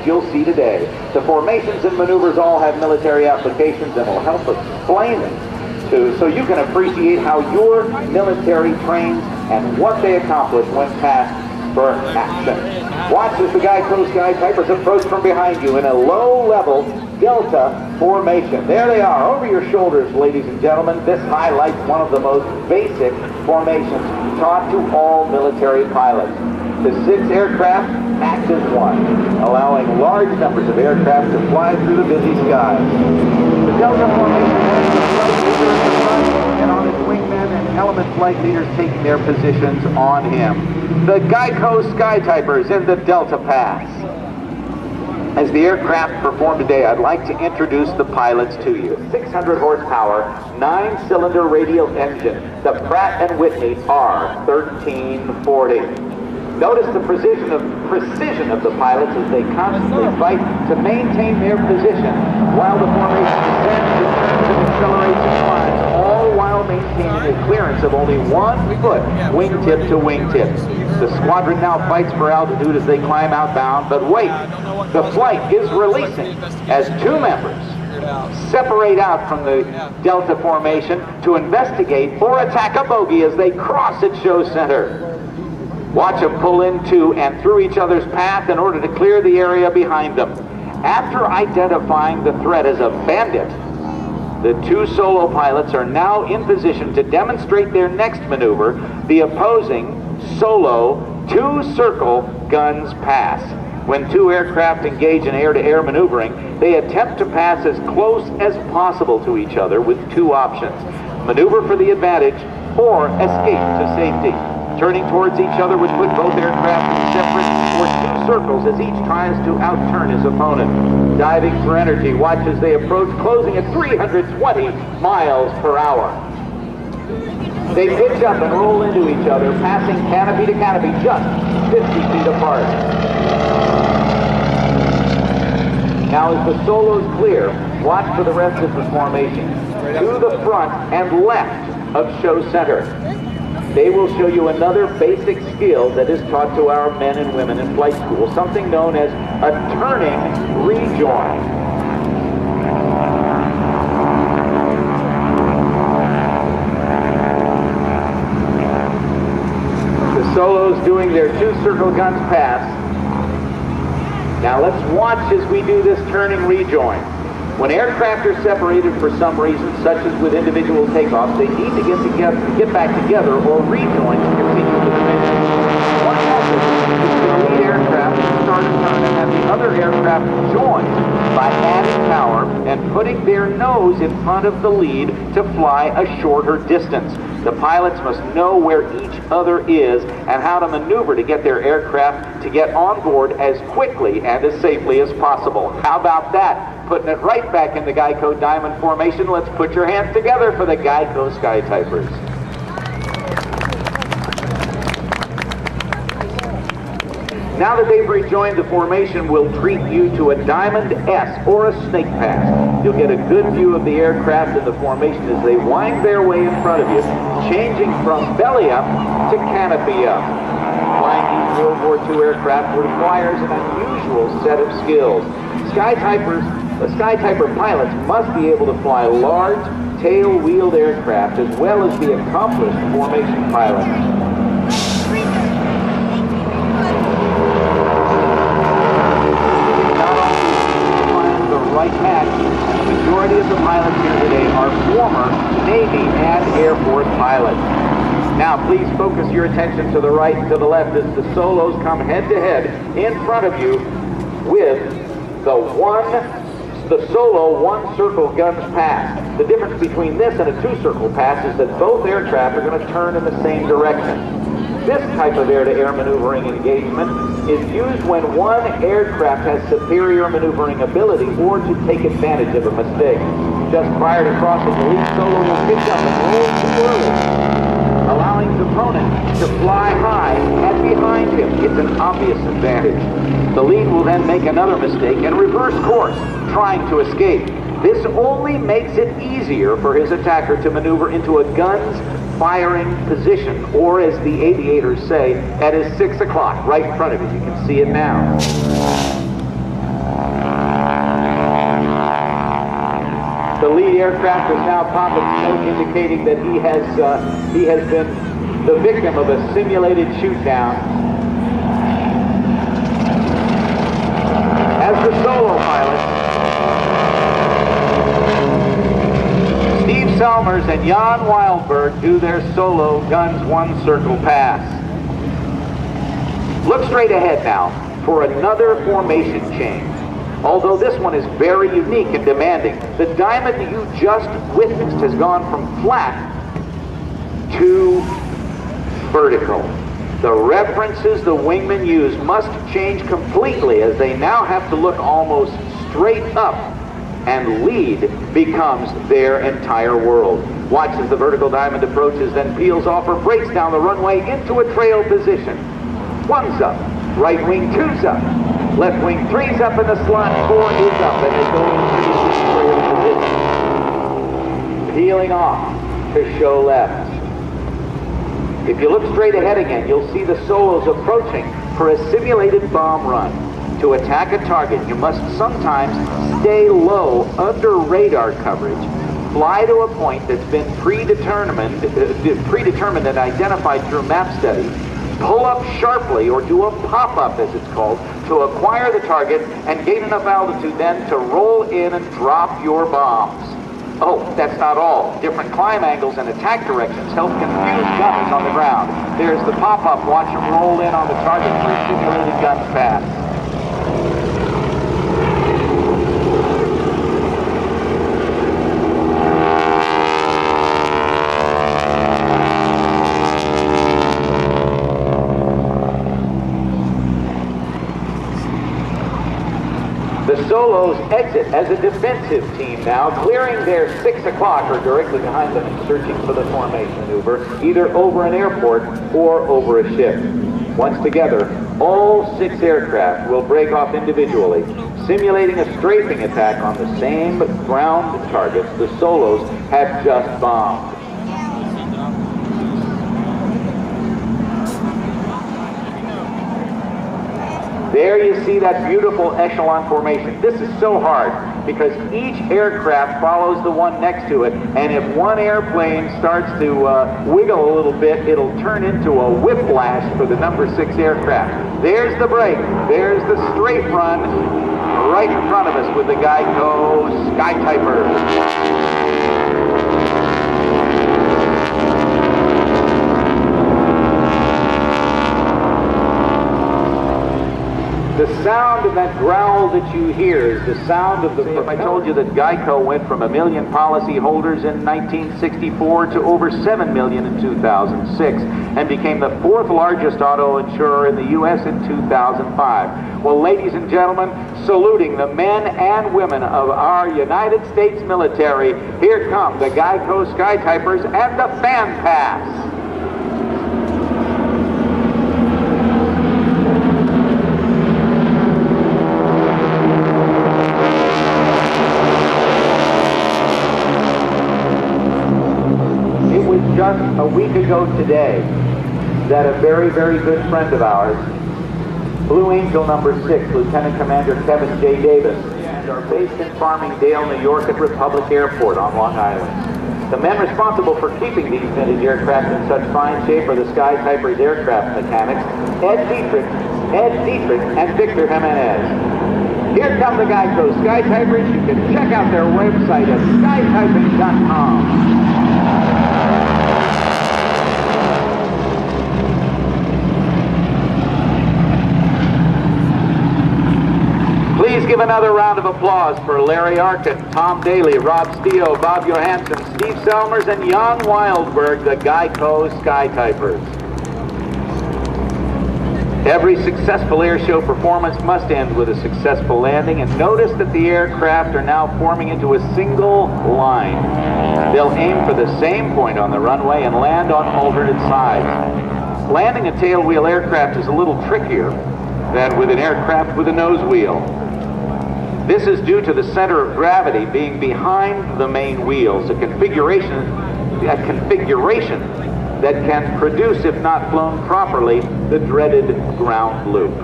you'll see today. The formations and maneuvers all have military applications and will help explain them so you can appreciate how your military trains and what they accomplish when tasked for action. Watch as the GEICO Skytypers approach from behind you in a low-level delta formation. There they are, over your shoulders, ladies and gentlemen. This highlights one of the most basic formations taught to all military pilots. The 6 aircraft act as one, allowing large numbers of aircraft to fly through the busy skies. The delta formation has the flight leader in the front, and on his wingmen and element flight leaders taking their positions on him. The GEICO Skytypers in the Delta Pass. As the aircraft perform today, I'd like to introduce the pilots to you. 600 horsepower, 9-cylinder radial engine, the Pratt & Whitney R1340. Notice the precision of the pilots as they constantly fight to maintain their position while the formation descends, returns, and accelerates and climbs, all while maintaining a clearance of only 1 foot wingtip to wingtip. The squadron now fights for altitude as they climb outbound, but wait, the flight is releasing as 2 members separate out from the delta formation to investigate or attack a bogey as they cross its show center. Watch them pull into and through each other's path in order to clear the area behind them. After identifying the threat as a bandit, the 2 solo pilots are now in position to demonstrate their next maneuver, the opposing solo 2-circle guns pass. When 2 aircraft engage in air-to-air maneuvering, they attempt to pass as close as possible to each other with 2 options: maneuver for the advantage or escape to safety. Turning towards each other would put both aircraft in separate or 2 circles as each tries to outturn his opponent. Diving for energy, watch as they approach, closing at 320 miles per hour. They pitch up and roll into each other, passing canopy to canopy just 50 feet apart. Now as the solo's clear, watch for the rest of the formation. To the front and left of show center. They will show you another basic skill that is taught to our men and women in flight school, something known as a turning rejoin. The solos doing their 2-circle guns pass. Now let's watch as we do this turning rejoin. When aircraft are separated for some reason, such as with individual takeoffs, they need to get back together or rejoin to continue the mission. One method is for the lead aircraft to start a turn and have the other aircraft join by adding power and putting their nose in front of the lead to fly a shorter distance. The pilots must know where each other is and how to maneuver to get their aircraft to get on board as quickly and as safely as possible. How about that? Putting it right back in the GEICO diamond formation. Let's put your hands together for the GEICO Skytypers. Now that they've rejoined the formation, we'll treat you to a Diamond S or a snake pass. You'll get a good view of the aircraft in the formation as they wind their way in front of you, changing from belly up to canopy up. Flying these World War II aircraft requires an unusual set of skills. The Skytyper pilots must be able to fly large, tail-wheeled aircraft as well as be accomplished formation pilots. Right match, and the majority of the pilots here today are former Navy and Air Force pilots. Now please focus your attention to the right and to the left as the solos come head-to-head in front of you with the solo 1-circle guns pass. The difference between this and a 2-circle pass is that both aircraft are going to turn in the same direction. This type of air-to-air maneuvering engagement is used when one aircraft has superior maneuvering ability or to take advantage of a mistake. Just prior to crossing, the lead solo will pitch up and roll too early, allowing his opponent to fly high and behind him. It's an obvious advantage. The lead will then make another mistake and reverse course, trying to escape. This only makes it easier for his attacker to maneuver into a gun's firing position, or as the aviators say, at his 6 o'clock, right in front of you. You can see it now. aircraft is now popping smoke, indicating that he has been the victim of a simulated shoot-down. As the solo pilot, Steve Selmers and Jan Wildbergh do their solo guns one circle pass. Look straight ahead now for another formation change. Although this one is very unique and demanding, the diamond that you just witnessed has gone from flat to vertical. The references the wingmen use must change completely, as they now have to look almost straight up, and lead becomes their entire world. Watch as the vertical diamond approaches, then peels off or breaks down the runway into a trail position. One's up, right wing two's up, left wing three's up, and the slot four is up, and they go into the trail position. Peeling off to show left. If you look straight ahead again, you'll see the solos approaching for a simulated bomb run. To attack a target, you must sometimes stay low under radar coverage, fly to a point that's been predetermined and identified through map study, pull up sharply or do a pop-up, as it's called, to acquire the target and gain enough altitude then to roll in and drop your bombs. Oh, that's not all. Different climb angles and attack directions help confuse gunners on the ground. There's the pop-up. Watch them roll in on the target for a simulated guns pass. The solos exit as a defensive team now, clearing their 6 o'clock or directly behind them and searching for the formation maneuver, either over an airport or over a ship. Once together, all 6 aircraft will break off individually, simulating a strafing attack on the same ground targets the solos have just bombed. There you see that beautiful echelon formation. This is so hard because each aircraft follows the one next to it, and if one airplane starts to wiggle a little bit, it'll turn into a whiplash for the number 6 aircraft. There's the break. There's the straight run right in front of us with the GEICO Skytypers. The sound of that growl that you hear is the sound of the... If I told you that GEICO went from 1 million policy holders in 1964 to over 7 million in 2006 and became the 4th largest auto insurer in the U.S. in 2005. Well, ladies and gentlemen, saluting the men and women of our United States military, here come the GEICO Skytypers and the Fan Pass. Just a week ago today, that a very, very good friend of ours, Blue Angel number 6, Lieutenant Commander Kevin J. Davis, are based in Farmingdale, New York at Republic Airport on Long Island. The men responsible for keeping these vintage aircraft in such fine shape are the Skytypers aircraft mechanics, Ed Dietrich, and Victor Jimenez. Here come the GEICO Skytypers. You can check out their website at skytyping.com. Please give another round of applause for Larry Arkin, Tom Daly, Rob Steo, Bob Johansson, Steve Selmers, and Jan Wildbergh, the GEICO Skytypers. Every successful airshow performance must end with a successful landing, and notice that the aircraft are now forming into a single line. They'll aim for the same point on the runway and land on alternate sides. Landing a tailwheel aircraft is a little trickier than with an aircraft with a nose wheel. This is due to the center of gravity being behind the main wheels, a configuration that can produce, if not flown properly, the dreaded ground loop.